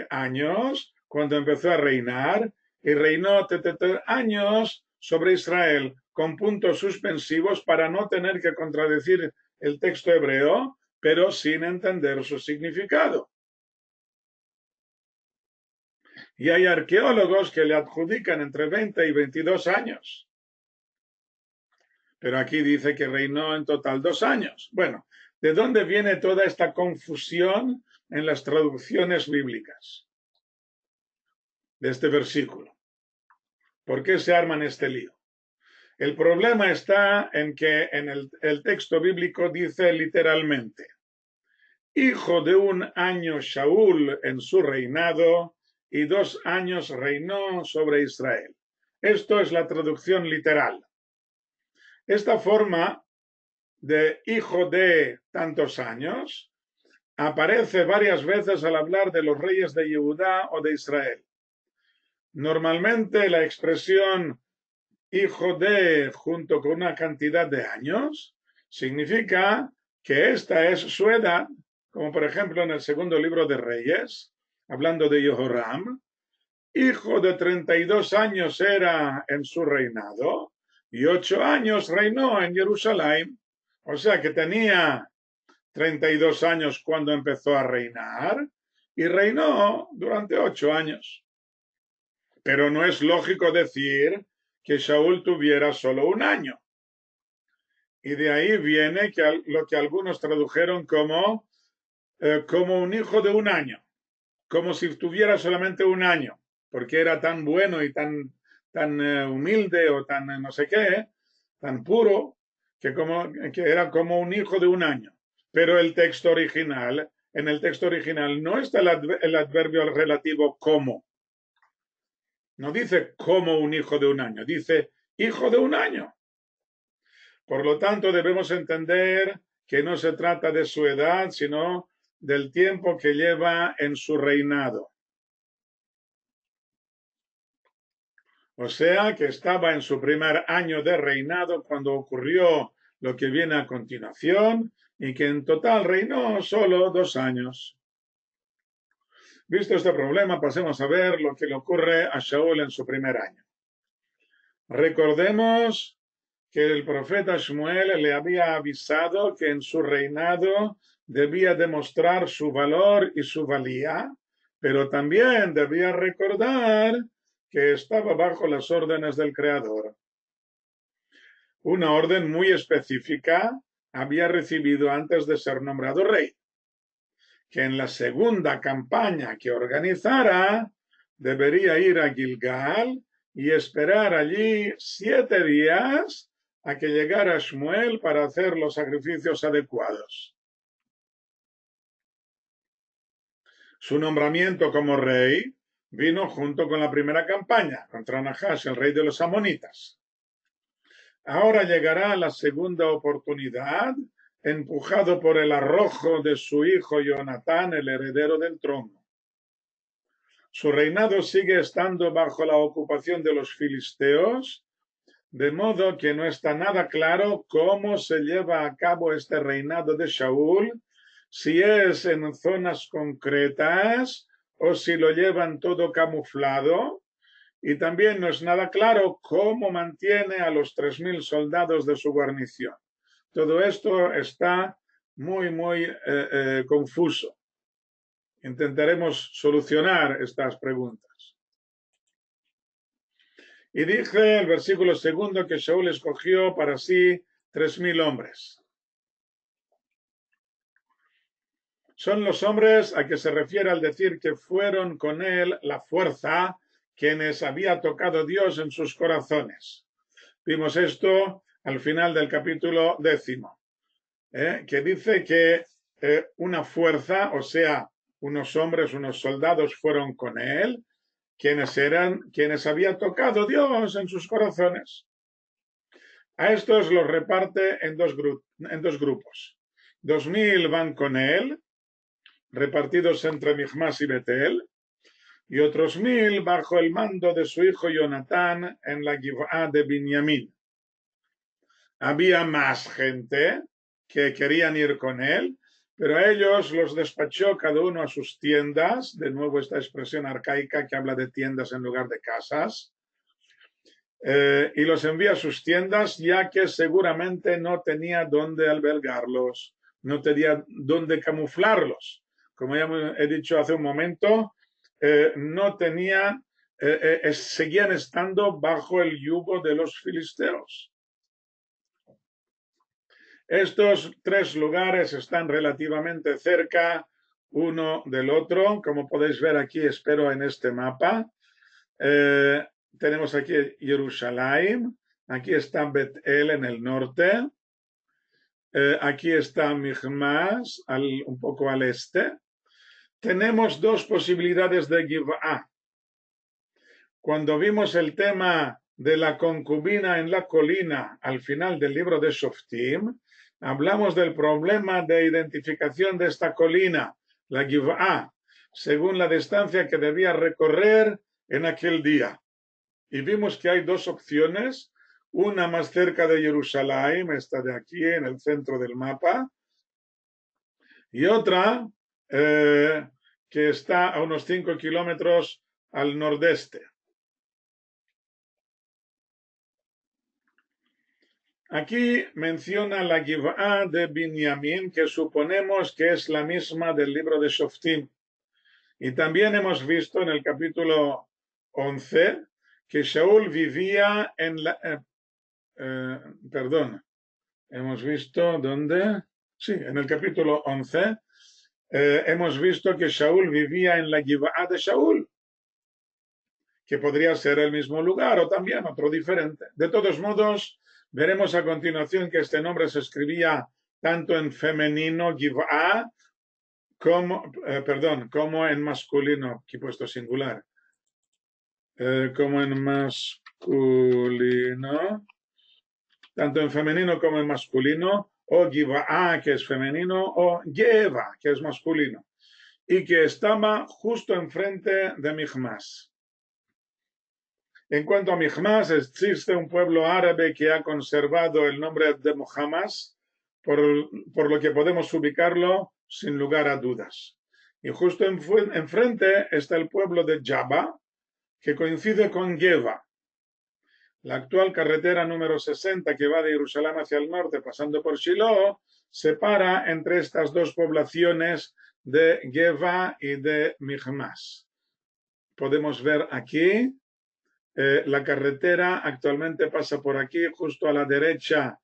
años cuando empezó a reinar y reinó años sobre Israel, con puntos suspensivos para no tener que contradecir el texto hebreo, pero sin entender su significado. Y hay arqueólogos que le adjudican entre 20 y 22 años. Pero aquí dice que reinó en total 2 años. Bueno, ¿de dónde viene toda esta confusión en las traducciones bíblicas de este versículo? ¿Por qué se arman este lío? El problema está en que en el texto bíblico dice literalmente, hijo de un año Shaul en su reinado y 2 años reinó sobre Israel. Esto es la traducción literal. Esta forma de hijo de tantos años aparece varias veces al hablar de los reyes de Judá o de Israel. Normalmente la expresión hijo de junto con una cantidad de años significa que esta es su edad, como por ejemplo en el segundo libro de Reyes, hablando de Jehoram, hijo de 32 años era en su reinado y 8 años reinó en Jerusalén. O sea que tenía 32 años cuando empezó a reinar y reinó durante 8 años. Pero no es lógico decir que Shaul tuviera solo un año. Y de ahí viene lo que algunos tradujeron como un hijo de un año, como si tuviera solamente un año, porque era tan bueno y tan humilde o tan no sé qué, tan puro, que era como un hijo de un año. Pero en el texto original no está el adverbio relativo como. No dice como un hijo de un año, dice hijo de un año. Por lo tanto, debemos entender que no se trata de su edad, sino del tiempo que lleva en su reinado. O sea que estaba en su primer año de reinado cuando ocurrió lo que viene a continuación y que en total reinó solo 2 años. Visto este problema, pasemos a ver lo que le ocurre a Shaul en su primer año. Recordemos que el profeta Shmuel le había avisado que en su reinado debía demostrar su valor y su valía, pero también debía recordar que estaba bajo las órdenes del Creador. Una orden muy específica había recibido antes de ser nombrado rey, que en la segunda campaña que organizara debería ir a Gilgal y esperar allí 7 días a que llegara Shmuel para hacer los sacrificios adecuados. Su nombramiento como rey vino junto con la primera campaña contra Nahash, el rey de los amonitas. Ahora llegará la segunda oportunidad, empujado por el arrojo de su hijo Jonatán, el heredero del trono. Su reinado sigue estando bajo la ocupación de los filisteos, de modo que no está nada claro cómo se lleva a cabo este reinado de Shaul, si es en zonas concretas o si lo llevan todo camuflado, y también no es nada claro cómo mantiene a los 3.000 soldados de su guarnición. Todo esto está muy confuso. Intentaremos solucionar estas preguntas. Y dije el versículo 2 que Shaul escogió para sí 3.000 hombres. Son los hombres a que se refiere al decir que fueron con él la fuerza, quienes había tocado Dios en sus corazones. Vimos esto al final del capítulo 10, que dice que una fuerza, o sea, unos hombres, unos soldados fueron con él, quienes había tocado Dios en sus corazones. A estos los reparte en dos grupos. 2.000 van con él, repartidos entre Michmas y Betel, y otros 1.000 bajo el mando de su hijo Jonatán en la Giv'á de Binyamin. Había más gente que querían ir con él, pero a ellos los despachó cada uno a sus tiendas, de nuevo esta expresión arcaica que habla de tiendas en lugar de casas, y los envía a sus tiendas, ya que seguramente no tenía dónde albergarlos, no tenía dónde camuflarlos. Como ya he dicho hace un momento, no tenían, seguían estando bajo el yugo de los filisteos. Estos 3 lugares están relativamente cerca uno del otro, como podéis ver aquí, espero en este mapa. Tenemos aquí Jerusalén, aquí está Bet-El en el norte, aquí está Michmas, un poco al este. Tenemos 2 posibilidades de Giv'á. Cuando vimos el tema de la concubina en la colina al final del libro de Shoftim, hablamos del problema de identificación de esta colina, la Giv'á, según la distancia que debía recorrer en aquel día. Y vimos que hay 2 opciones, una más cerca de Jerusalén, esta de aquí en el centro del mapa, y otra que está a unos 5 kilómetros al nordeste. Aquí menciona la Giv'á de Binyamin, que suponemos que es la misma del libro de Shoftim. Y también hemos visto en el capítulo 11 que Shaul vivía en la... hemos visto ¿dónde? Sí, en el capítulo 11 hemos visto que Shaul vivía en la Giv'á de Shaul, que podría ser el mismo lugar o también otro diferente. De todos modos, veremos a continuación que este nombre se escribía tanto en femenino, Giv'á, como en masculino, aquí puesto singular, como en masculino, tanto en femenino como en masculino, o Giv'á, que es femenino, o Geva, que es masculino, y que estaba justo enfrente de Michmas. En cuanto a Michmas, existe un pueblo árabe que ha conservado el nombre de Muhammad, por lo que podemos ubicarlo sin lugar a dudas. Y justo enfrente está el pueblo de Jaba, que coincide con Geva. La actual carretera número 60 que va de Jerusalén hacia el norte, pasando por Shiloh, separa entre estas dos poblaciones de Geva y de Michmas. Podemos ver aquí, la carretera actualmente pasa por aquí, justo a la derecha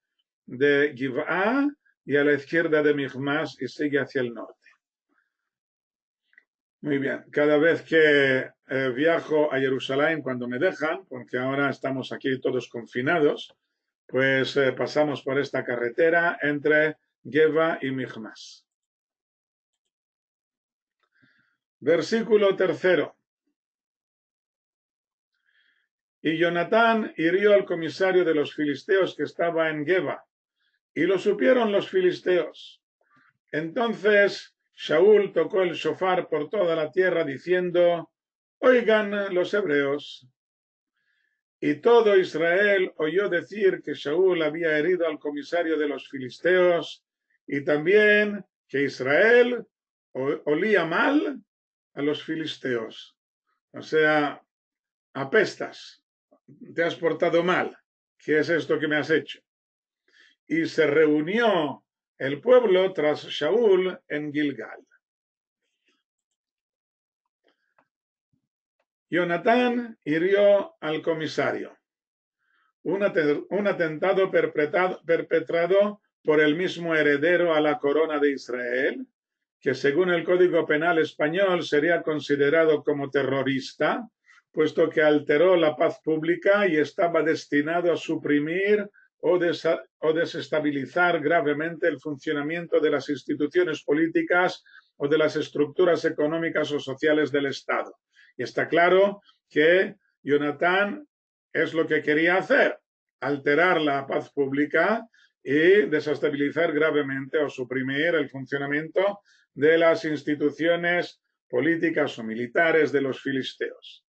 de Giv'ah y a la izquierda de Michmas y sigue hacia el norte. Muy bien, cada vez que viajo a Jerusalén, cuando me dejan, porque ahora estamos aquí todos confinados, pues pasamos por esta carretera entre Geva y Michmas. Versículo 3. Y Jonatán hirió al comisario de los filisteos que estaba en Geva, y lo supieron los filisteos. Entonces Shaul tocó el shofar por toda la tierra diciendo: oigan los hebreos. Y todo Israel oyó decir que Shaul había herido al comisario de los filisteos y también que Israel olía mal a los filisteos. O sea, apestas, te has portado mal. ¿Qué es esto que me has hecho? Y se reunió el pueblo tras Shaul en Gilgal. Jonatán hirió al comisario. Un atentado perpetrado por el mismo heredero a la corona de Israel, que según el Código Penal español sería considerado como terrorista, puesto que alteró la paz pública y estaba destinado a suprimir o desestabilizar gravemente el funcionamiento de las instituciones políticas o de las estructuras económicas o sociales del Estado. Y está claro que Jonatán es lo que quería hacer, alterar la paz pública y desestabilizar gravemente o suprimir el funcionamiento de las instituciones políticas o militares de los filisteos.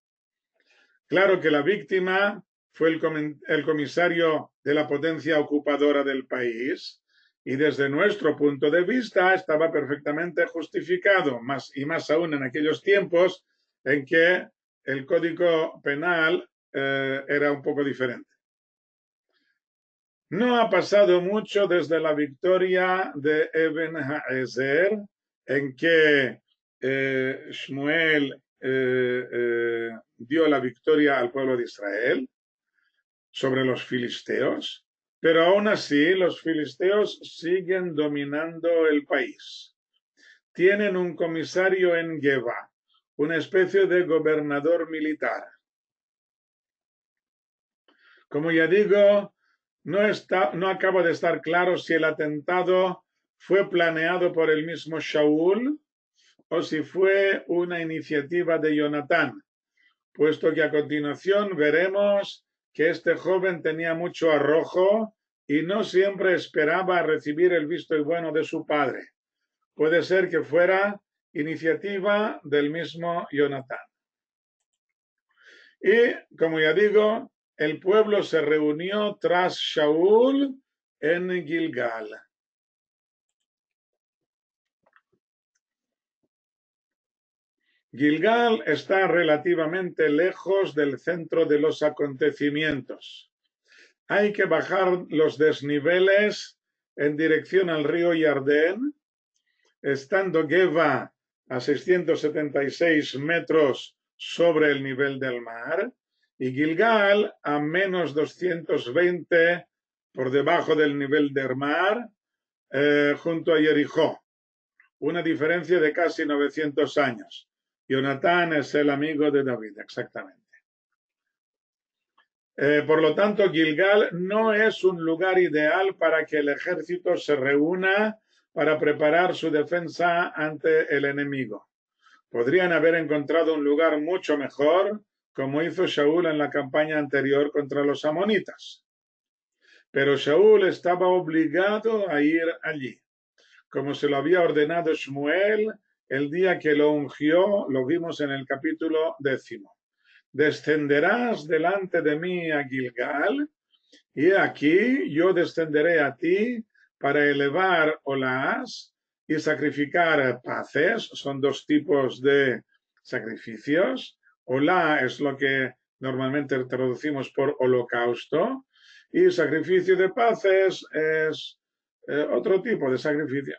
Claro que la víctima fue el comisario de la potencia ocupadora del país y desde nuestro punto de vista estaba perfectamente justificado, y más aún en aquellos tiempos en que el Código Penal era un poco diferente. No ha pasado mucho desde la victoria de Eben Haezer, en que Shmuel dio la victoria al pueblo de Israel sobre los filisteos, pero aún así los filisteos siguen dominando el país. Tienen un comisario en Geva, una especie de gobernador militar. Como ya digo, no acaba de estar claro si el atentado fue planeado por el mismo Shaul o si fue una iniciativa de Jonatán, puesto que a continuación veremos que este joven tenía mucho arrojo y no siempre esperaba recibir el visto bueno de su padre. Puede ser que fuera iniciativa del mismo Jonatán. Y, como ya digo, el pueblo se reunió tras Shaul en Gilgal. Gilgal está relativamente lejos del centro de los acontecimientos. Hay que bajar los desniveles en dirección al río Jardén, estando Geva a 676 metros sobre el nivel del mar y Gilgal a menos 220 por debajo del nivel del mar, junto a Jericó, una diferencia de casi 900 años. Jonatán es el amigo de David, exactamente. Por lo tanto, Gilgal no es un lugar ideal para que el ejército se reúna para preparar su defensa ante el enemigo. Podrían haber encontrado un lugar mucho mejor, como hizo Shaul en la campaña anterior contra los amonitas. Pero Shaul estaba obligado a ir allí, como se lo había ordenado Shmuel el día que lo ungió, lo vimos en el capítulo 10. Descenderás delante de mí a Gilgal, y aquí yo descenderé a ti para elevar Olás y sacrificar paces. Son dos tipos de sacrificios. Olá es lo que normalmente traducimos por holocausto, y sacrificio de paces es otro tipo de sacrificio.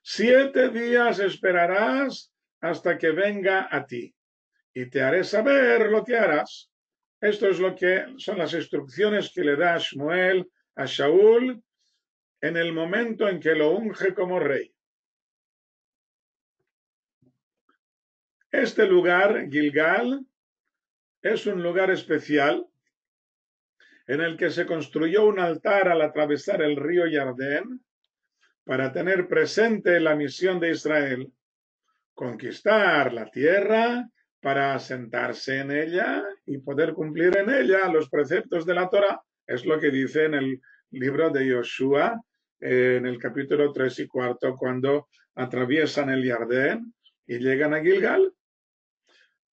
7 días esperarás hasta que venga a ti, y te haré saber lo que harás. Esto es lo que son las instrucciones que le da Shmuel a Shaul en el momento en que lo unge como rey. Este lugar, Gilgal, es un lugar especial en el que se construyó un altar al atravesar el río Jardén para tener presente la misión de Israel, conquistar la tierra para asentarse en ella y poder cumplir en ella los preceptos de la Torá. Es lo que dice en el libro de Yoshua, en el capítulo 3 y 4, cuando atraviesan el Jardén y llegan a Gilgal.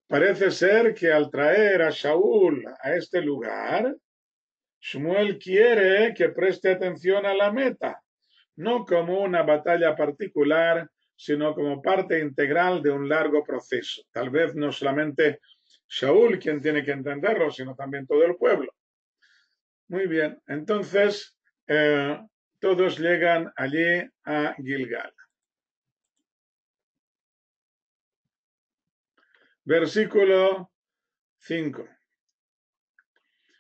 Parece ser que al traer a Shaul a este lugar, Shmuel quiere que preste atención a la meta, no como una batalla particular, sino como parte integral de un largo proceso. Tal vez no solamente Shaul quien tiene que entenderlo, sino también todo el pueblo. Muy bien, entonces todos llegan allí a Gilgal. Versículo 5.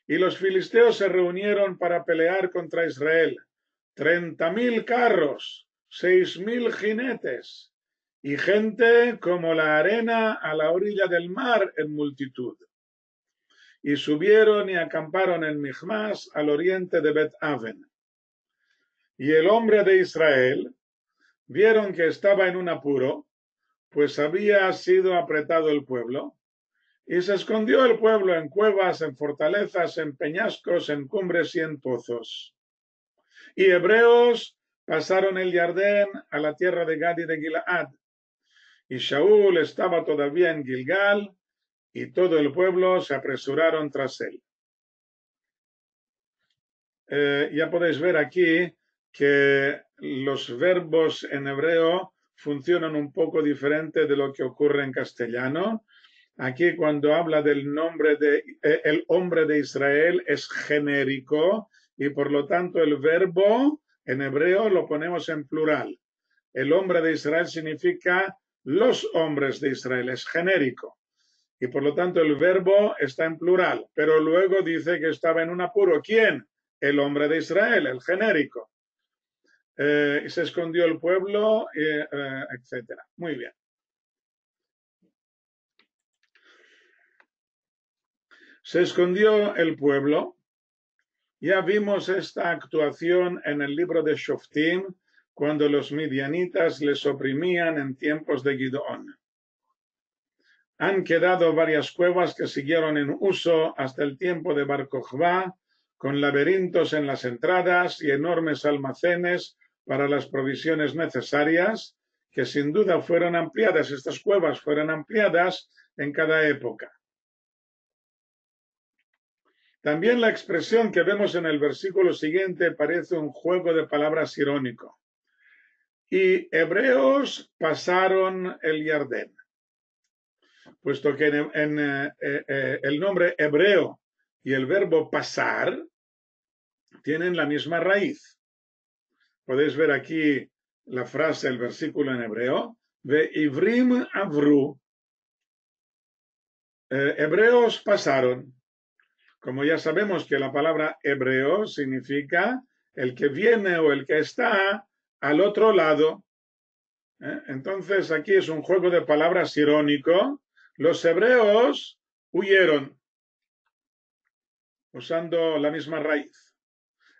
Y los filisteos se reunieron para pelear contra Israel. 30.000 carros, 6.000 jinetes y gente como la arena a la orilla del mar en multitud. Y subieron y acamparon en Michmas, al oriente de Bet-Aven. Y el hombre de Israel vieron que estaba en un apuro, pues había sido apretado el pueblo, y se escondió el pueblo en cuevas, en fortalezas, en peñascos, en cumbres y en pozos. Y hebreos pasaron el Jardén a la tierra de Gad y de Gilead. Y Shaul estaba todavía en Gilgal, y todo el pueblo se apresuraron tras él. Ya podéis ver aquí que los verbos en hebreo funcionan un poco diferente de lo que ocurre en castellano. Aquí cuando habla del nombre de el hombre de Israel es genérico, y por lo tanto el verbo en hebreo lo ponemos en plural. El hombre de Israel significa los hombres de Israel, es genérico, y por lo tanto el verbo está en plural, pero luego dice que estaba en un apuro. ¿Quién? El hombre de Israel, el genérico. Y se escondió el pueblo, etc. Muy bien. Se escondió el pueblo. Ya vimos esta actuación en el libro de Shoftim, cuando los midianitas les oprimían en tiempos de Gideón. Han quedado varias cuevas que siguieron en uso hasta el tiempo de Bar Kokhba, con laberintos en las entradas y enormes almacenes para las provisiones necesarias, que sin duda fueron ampliadas. Estas cuevas fueron ampliadas en cada época. También la expresión que vemos en el versículo siguiente parece un juego de palabras irónico. Y hebreos pasaron el Jardén, puesto que el nombre hebreo y el verbo pasar tienen la misma raíz. Podéis ver aquí la frase, el versículo en hebreo, Ve'ivrim avru, hebreos pasaron. Como ya sabemos que la palabra hebreo significa el que viene o el que está al otro lado. Entonces aquí es un juego de palabras irónico. Los hebreos huyeron, usando la misma raíz.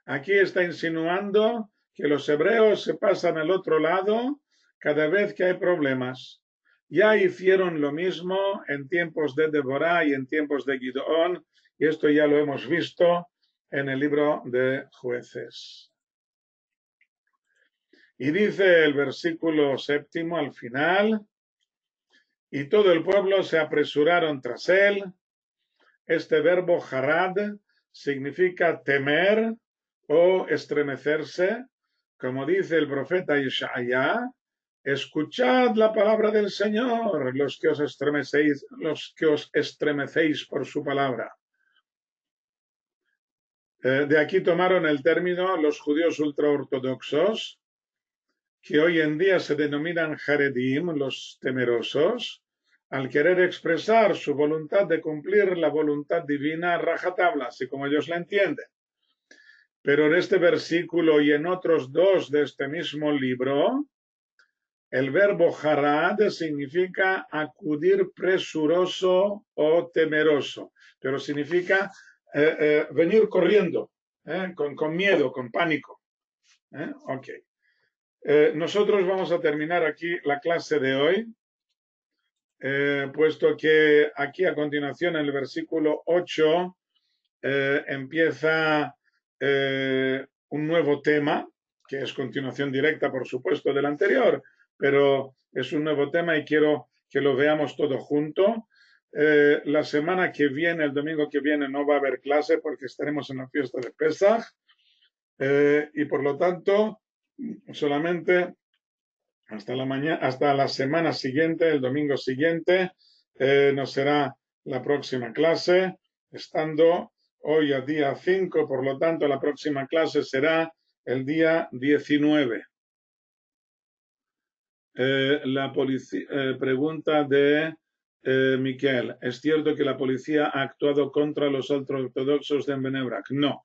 Aquí está insinuando que los hebreos se pasan al otro lado cada vez que hay problemas. Ya hicieron lo mismo en tiempos de Deborah y en tiempos de Gideón, y esto ya lo hemos visto en el libro de Jueces. Y dice el versículo 7 al final, y todo el pueblo se apresuraron tras él. Este verbo harad significa temer o estremecerse, como dice el profeta Isaías, escuchad la palabra del Señor, los que os estremecéis por su palabra. De aquí tomaron el término los judíos ultraortodoxos, que hoy en día se denominan Haredim, los temerosos, al querer expresar su voluntad de cumplir la voluntad divina a rajatabla, así como ellos la entienden. Pero en este versículo y en otros dos de este mismo libro, el verbo harad significa acudir presuroso o temeroso, pero significa venir corriendo, con miedo, con pánico. Ok. Nosotros vamos a terminar aquí la clase de hoy, puesto que aquí a continuación en el versículo 8 empieza un nuevo tema, que es continuación directa, por supuesto, del anterior, pero es un nuevo tema y quiero que lo veamos todo junto. La semana que viene, el domingo que viene, no va a haber clase porque estaremos en la fiesta de Pesaj y por lo tanto solamente hasta la semana siguiente, el domingo siguiente, nos será la próxima clase, estando hoy a día 5, por lo tanto la próxima clase será el día 19. La pregunta de Miquel, ¿es cierto que la policía ha actuado contra los ultraortodoxos de Benebrak? No,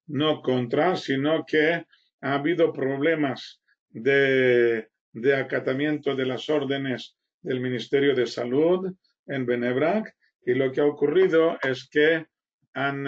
no contra, sino que ha habido problemas de acatamiento de las órdenes del Ministerio de Salud en Benebrak y lo que ha ocurrido es que han